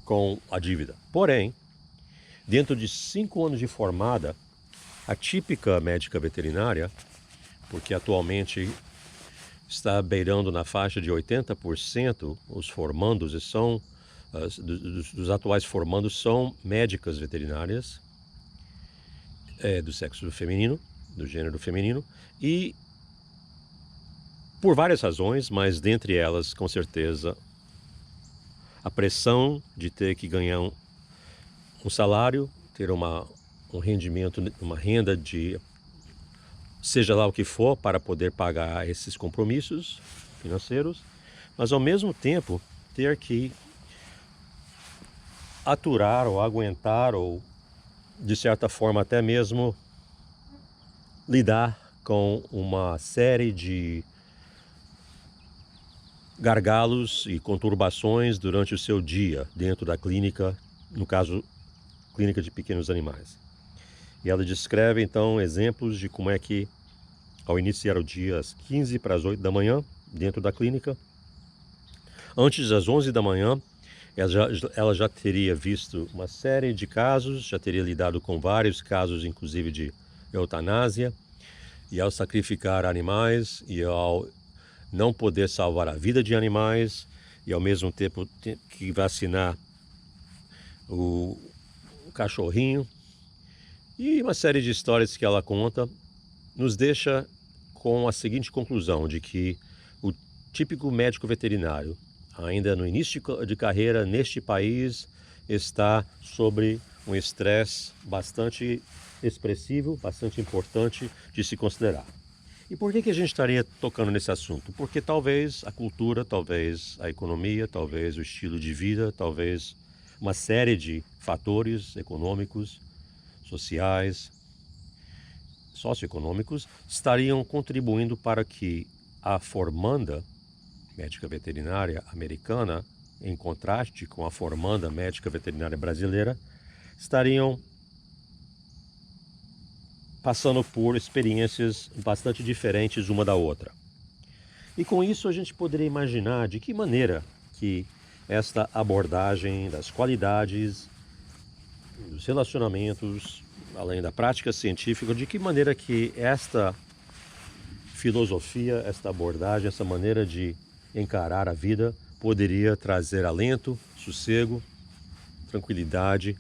com a dívida. Porém, dentro de 5 anos de formada, a típica médica veterinária, porque atualmente está beirando na faixa de 80% os formandos e são dos atuais formandos são médicas veterinárias do sexo feminino, do gênero feminino, e por várias razões, mas dentre elas, com certeza, a pressão de ter que ganhar um salário, ter um rendimento, uma renda de seja lá o que for para poder pagar esses compromissos financeiros, mas ao mesmo tempo ter que aturar ou aguentar ou de certa forma até mesmo lidar com uma série de gargalos e conturbações durante o seu dia dentro da clínica, no caso, clínica de pequenos animais. E ela descreve então exemplos de como é que ao iniciar o dia às 15 para as 8 da manhã, dentro da clínica, antes das 11 da manhã, ela já teria visto uma série de casos, já teria lidado com vários casos, inclusive de eutanásia, e ao sacrificar animais e ao não poder salvar a vida de animais e ao mesmo tempo ter que vacinar o cachorrinho, e uma série de histórias que ela conta, nos deixa com a seguinte conclusão, de que o típico médico veterinário, ainda no início de carreira neste país, está sobre um estresse bastante expressivo, bastante importante de se considerar. E por que a gente estaria tocando nesse assunto? Porque talvez a cultura, talvez a economia, talvez o estilo de vida, talvez uma série de fatores econômicos, sociais, socioeconômicos estariam contribuindo para que a formanda médica veterinária americana, em contraste com a formanda médica veterinária brasileira, estariam passando por experiências bastante diferentes uma da outra. E com isso a gente poderia imaginar de que maneira que esta abordagem das qualidades, dos relacionamentos, além da prática científica, de que maneira que esta filosofia, esta abordagem, essa maneira de encarar a vida poderia trazer alento, sossego, tranquilidade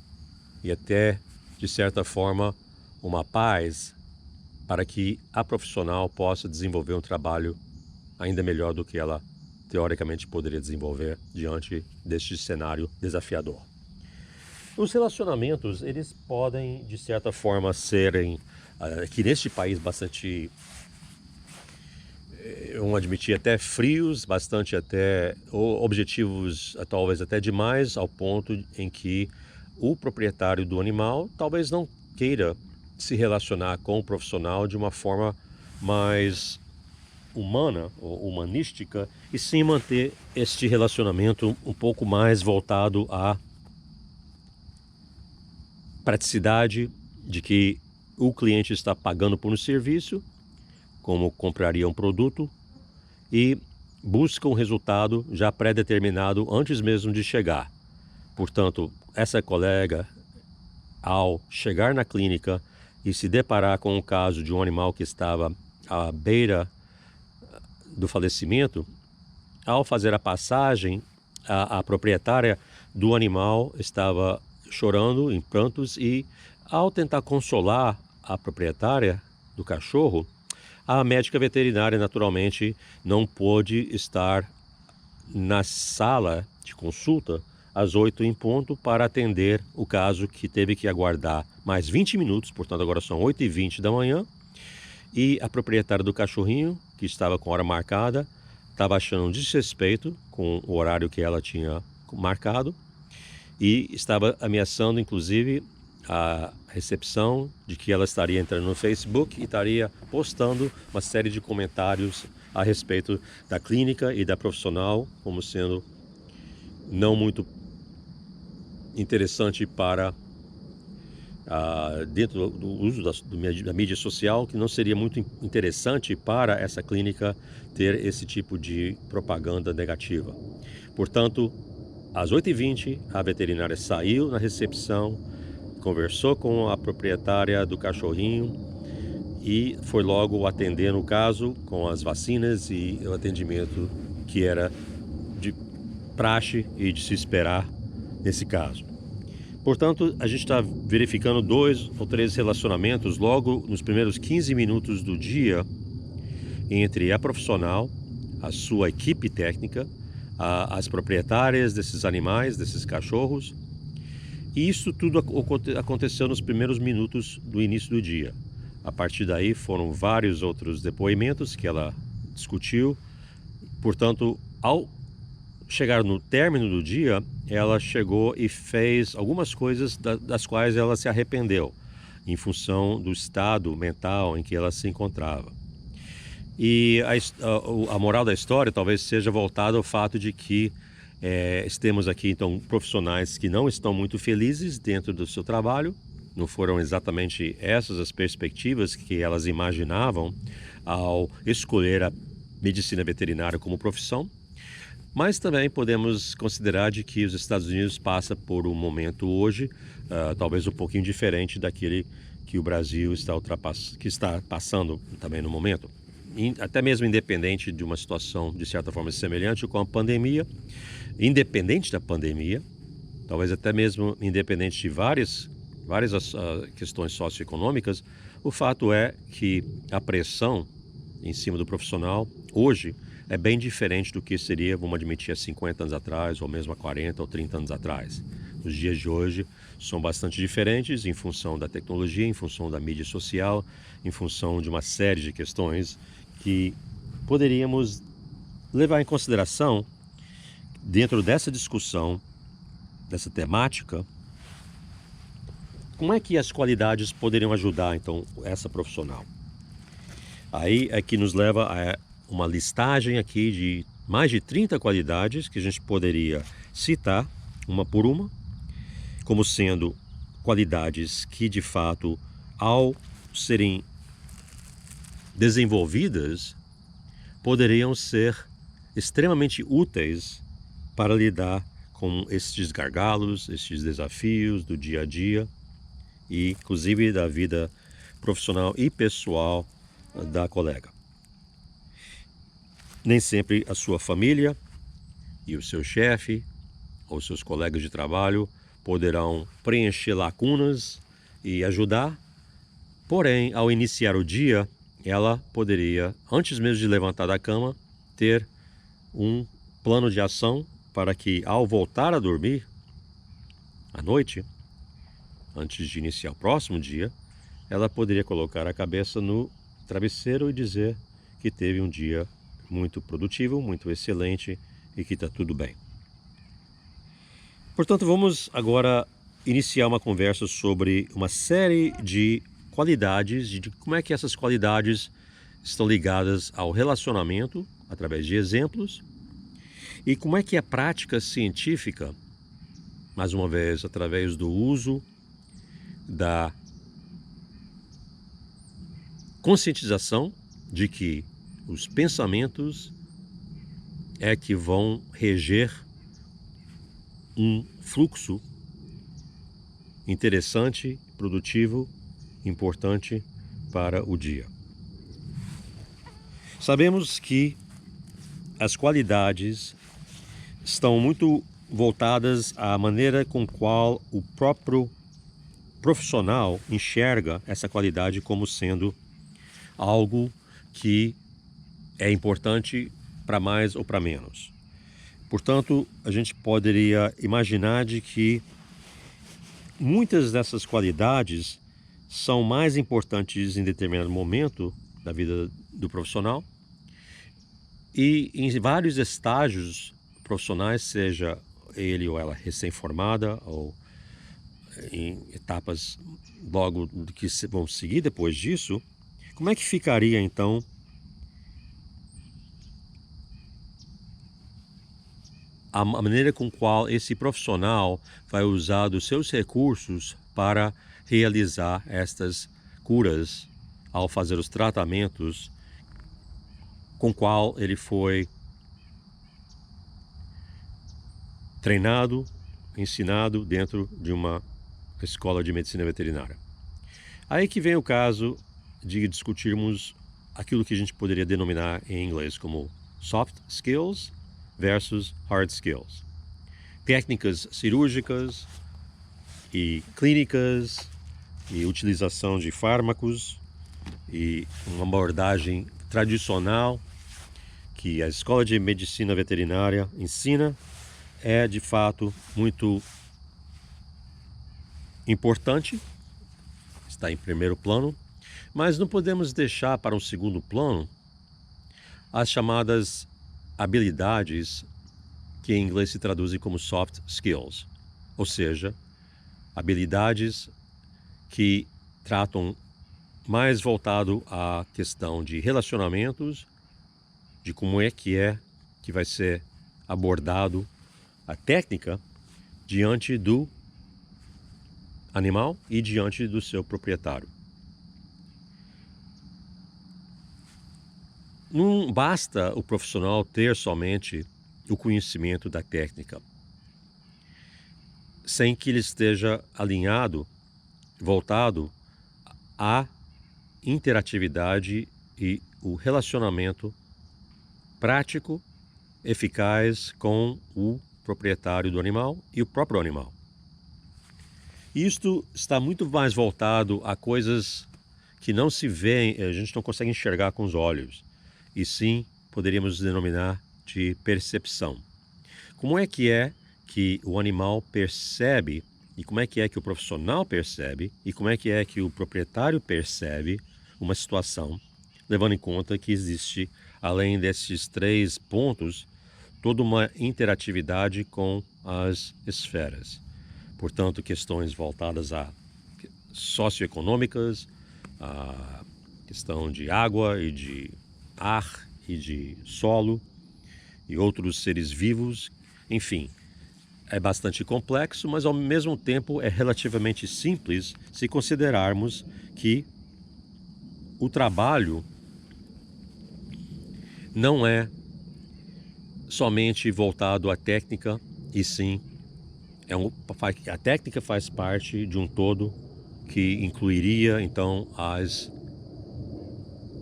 e até, de certa forma, uma paz para que a profissional possa desenvolver um trabalho ainda melhor do que ela teoricamente poderia desenvolver diante deste cenário desafiador. Os relacionamentos, eles podem, de certa forma, serem, aqui neste país, bastante, vamos admitir, até frios, bastante até objetivos, talvez até demais, ao ponto em que o proprietário do animal talvez não queira se relacionar com o profissional de uma forma mais humana ou humanística, e sim manter este relacionamento um pouco mais voltado à praticidade de que o cliente está pagando por um serviço, como compraria um produto, e busca um resultado já pré-determinado antes mesmo de chegar. Portanto, essa colega, ao chegar na clínica e se deparar com o caso de um animal que estava à beira do falecimento, ao fazer a passagem, a proprietária do animal estava chorando em prantos e, ao tentar consolar a proprietária do cachorro, a médica veterinária naturalmente não pôde estar na sala de consulta às 8 em ponto para atender o caso, que teve que aguardar mais 20 minutos, portanto agora são 8h20 da manhã, e a proprietária do cachorrinho, que estava com hora marcada, estava achando um desrespeito com o horário que ela tinha marcado e estava ameaçando inclusive a recepção de que ela estaria entrando no Facebook e estaria postando uma série de comentários a respeito da clínica e da profissional como sendo não muito interessante para dentro do uso da mídia social, que não seria muito interessante para essa clínica ter esse tipo de propaganda negativa. Portanto, Às 8h20, a veterinária saiu na recepção, conversou com a proprietária do cachorrinho e foi logo atender no caso com as vacinas e o atendimento que era de praxe e de se esperar nesse caso. Portanto, a gente está verificando 2 ou 3 relacionamentos logo nos primeiros 15 minutos do dia entre a profissional, a sua equipe técnica, as proprietárias desses animais, desses cachorros. E isso tudo aconteceu nos primeiros minutos do início do dia. A partir daí foram vários outros depoimentos que ela discutiu. Portanto, ao chegar no término do dia, ela chegou e fez algumas coisas das quais ela se arrependeu, em função do estado mental em que ela se encontrava. E a moral da história talvez seja voltada ao fato de que temos aqui então profissionais que não estão muito felizes dentro do seu trabalho. Não foram exatamente essas as perspectivas que elas imaginavam ao escolher a medicina veterinária como profissão. Mas também podemos considerar de que os Estados Unidos passa por um momento hoje, talvez um pouquinho diferente daquele que o Brasil está passando também no momento. Até mesmo independente de uma situação de certa forma semelhante com a pandemia, independente da pandemia, talvez até mesmo independente de várias questões socioeconômicas, o fato é que a pressão em cima do profissional hoje é bem diferente do que seria, vamos admitir, há 50 anos atrás, ou mesmo há 40 ou 30 anos atrás. Os dias de hoje são bastante diferentes em função da tecnologia, em função da mídia social, em função de uma série de questões que poderíamos levar em consideração dentro dessa discussão, dessa temática. Como é que as qualidades poderiam ajudar, então, essa profissional? Aí é que nos leva a uma listagem aqui de mais de 30 qualidades que a gente poderia citar, uma por uma, como sendo qualidades que, de fato, ao serem desenvolvidas, poderiam ser extremamente úteis para lidar com estes gargalos, estes desafios do dia a dia e, inclusive, da vida profissional e pessoal da colega. Nem sempre a sua família e o seu chefe ou seus colegas de trabalho poderão preencher lacunas e ajudar, porém, ao iniciar o dia, ela poderia, antes mesmo de levantar da cama, ter um plano de ação para que, ao voltar a dormir à noite, antes de iniciar o próximo dia, ela poderia colocar a cabeça no travesseiro e dizer que teve um dia muito produtivo, muito excelente e que está tudo bem. Portanto, vamos agora iniciar uma conversa sobre uma série de qualidades e de como é que essas qualidades estão ligadas ao relacionamento, através de exemplos, e como é que a prática científica, mais uma vez, através do uso da conscientização de que os pensamentos é que vão reger um fluxo interessante, produtivo, importante para o dia. Sabemos que as qualidades estão muito voltadas à maneira com qual o próprio profissional enxerga essa qualidade como sendo algo que é importante para mais ou para menos. Portanto, a gente poderia imaginar de que muitas dessas qualidades são mais importantes em determinado momento da vida do profissional e em vários estágios profissionais, seja ele ou ela recém-formada ou em etapas logo que vão seguir depois disso. Como é que ficaria então a maneira com qual esse profissional vai usar dos seus recursos para realizar estas curas ao fazer os tratamentos com qual ele foi treinado, ensinado dentro de uma escola de medicina veterinária. Aí que vem o caso de discutirmos aquilo que a gente poderia denominar em inglês como soft skills versus hard skills. Técnicas cirúrgicas e clínicas e utilização de fármacos e uma abordagem tradicional que a escola de medicina veterinária ensina é de fato muito importante, está em primeiro plano, mas não podemos deixar para um segundo plano as chamadas habilidades que em inglês se traduzem como soft skills, ou seja, habilidades que tratam mais voltado à questão de relacionamentos, de como é que vai ser abordado a técnica diante do animal e diante do seu proprietário. Não basta o profissional ter somente o conhecimento da técnica, sem que ele esteja alinhado, voltado à interatividade e o relacionamento prático, eficaz com o proprietário do animal e o próprio animal. Isto está muito mais voltado a coisas que não se vêem, a gente não consegue enxergar com os olhos, e sim poderíamos denominar de percepção. Como é que o animal percebe, e como é que o profissional percebe, e como é que o proprietário percebe uma situação, levando em conta que existe, além desses 3 pontos, toda uma interatividade com as esferas. Portanto, questões voltadas a socioeconômicas, a questão de água e de ar e de solo e outros seres vivos, enfim, é bastante complexo, mas ao mesmo tempo é relativamente simples se considerarmos que o trabalho não é somente voltado à técnica, e sim, a técnica faz parte de um todo que incluiria, então, as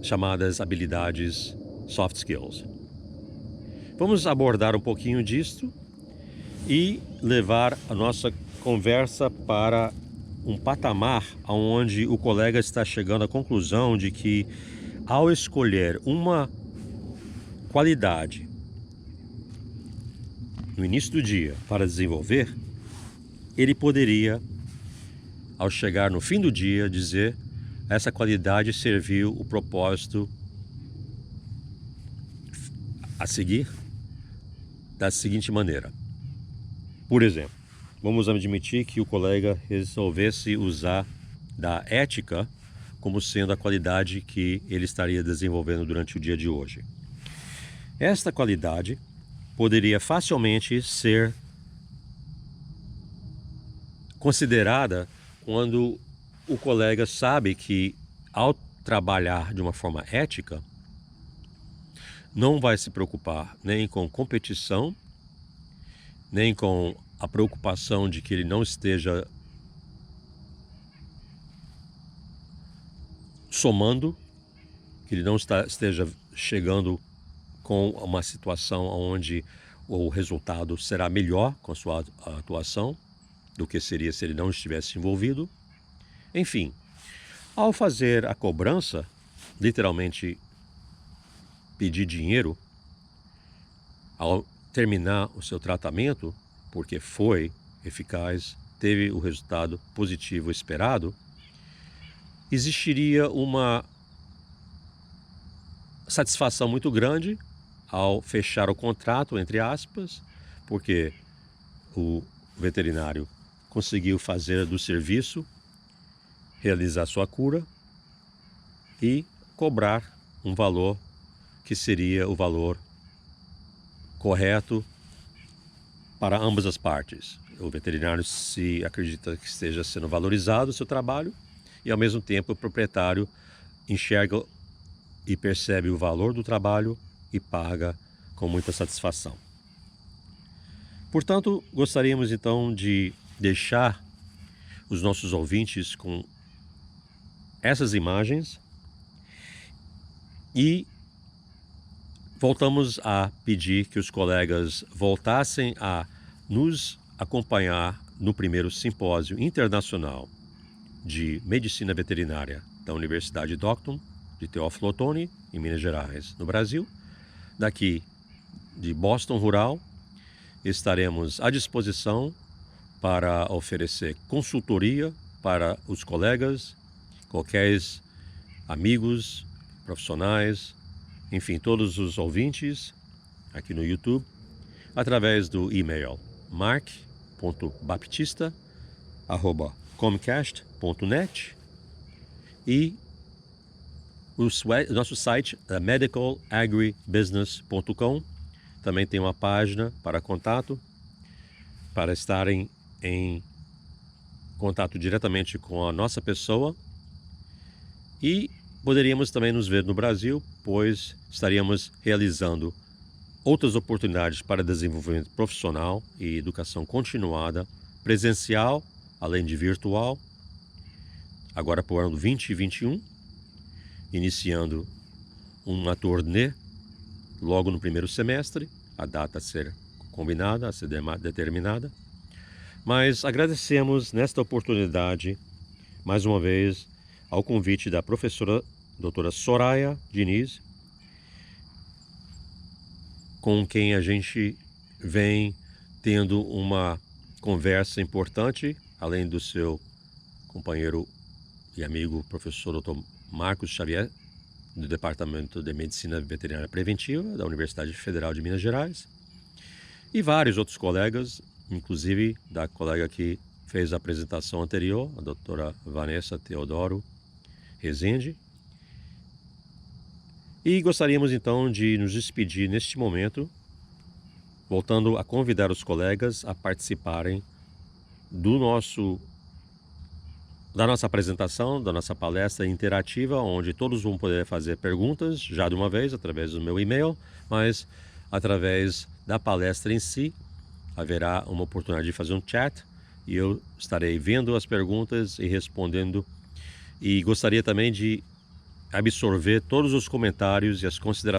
chamadas habilidades soft skills. Vamos abordar um pouquinho disto e levar a nossa conversa para um patamar onde o colega está chegando à conclusão de que, ao escolher uma qualidade no início do dia para desenvolver, ele poderia, ao chegar no fim do dia, dizer: essa qualidade serviu o propósito a seguir da seguinte maneira. Por exemplo, vamos admitir que o colega resolvesse usar da ética como sendo a qualidade que ele estaria desenvolvendo durante o dia de hoje. Esta qualidade poderia facilmente ser considerada quando o colega sabe que, ao trabalhar de uma forma ética, não vai se preocupar nem com competição, nem com a preocupação de que ele não esteja somando, que ele não esteja chegando com uma situação onde o resultado será melhor com a sua atuação do que seria se ele não estivesse envolvido. Enfim, ao fazer a cobrança, literalmente pedir dinheiro, ao terminar o seu tratamento, porque foi eficaz, teve o resultado positivo esperado, existiria uma satisfação muito grande ao fechar o contrato, entre aspas, porque o veterinário conseguiu fazer do serviço, realizar sua cura e cobrar um valor que seria o valor correto para ambas as partes. O veterinário se acredita que esteja sendo valorizado o seu trabalho e, ao mesmo tempo, o proprietário enxerga e percebe o valor do trabalho e paga com muita satisfação. Portanto, gostaríamos então de deixar os nossos ouvintes com essas imagens e voltamos a pedir que os colegas voltassem a nos acompanhar no primeiro simpósio internacional de Medicina Veterinária da Universidade Docton de Teófilo Otoni, em Minas Gerais, no Brasil. Daqui de Boston Rural, estaremos à disposição para oferecer consultoria para os colegas, qualquer amigos, profissionais, enfim, todos os ouvintes aqui no YouTube, através do e-mail mark.baptista@comcast.net e o nosso site medicalagribusiness.com. Também tem uma página para contato, para estarem em contato diretamente com a nossa pessoa, e poderíamos também nos ver no Brasil, pois estaríamos realizando outras oportunidades para desenvolvimento profissional e educação continuada, presencial, além de virtual, agora para o ano 2021, iniciando uma turnê logo no primeiro semestre, a data a ser combinada, a ser determinada. Mas agradecemos nesta oportunidade, mais uma vez, ao convite da professora doutora Soraya Diniz, com quem a gente vem tendo uma conversa importante, além do seu companheiro e amigo professor Dr. Marcos Xavier, do Departamento de Medicina Veterinária Preventiva da Universidade Federal de Minas Gerais, e vários outros colegas, inclusive da colega que fez a apresentação anterior, a doutora Vanessa Teodoro Rezende. E gostaríamos então de nos despedir neste momento, voltando a convidar os colegas a participarem da nossa apresentação, da nossa palestra interativa, onde todos vão poder fazer perguntas, já de uma vez, através do meu e-mail, mas através da palestra em si, haverá uma oportunidade de fazer um chat, e eu estarei vendo as perguntas e respondendo, e gostaria também de absorver todos os comentários e as considerações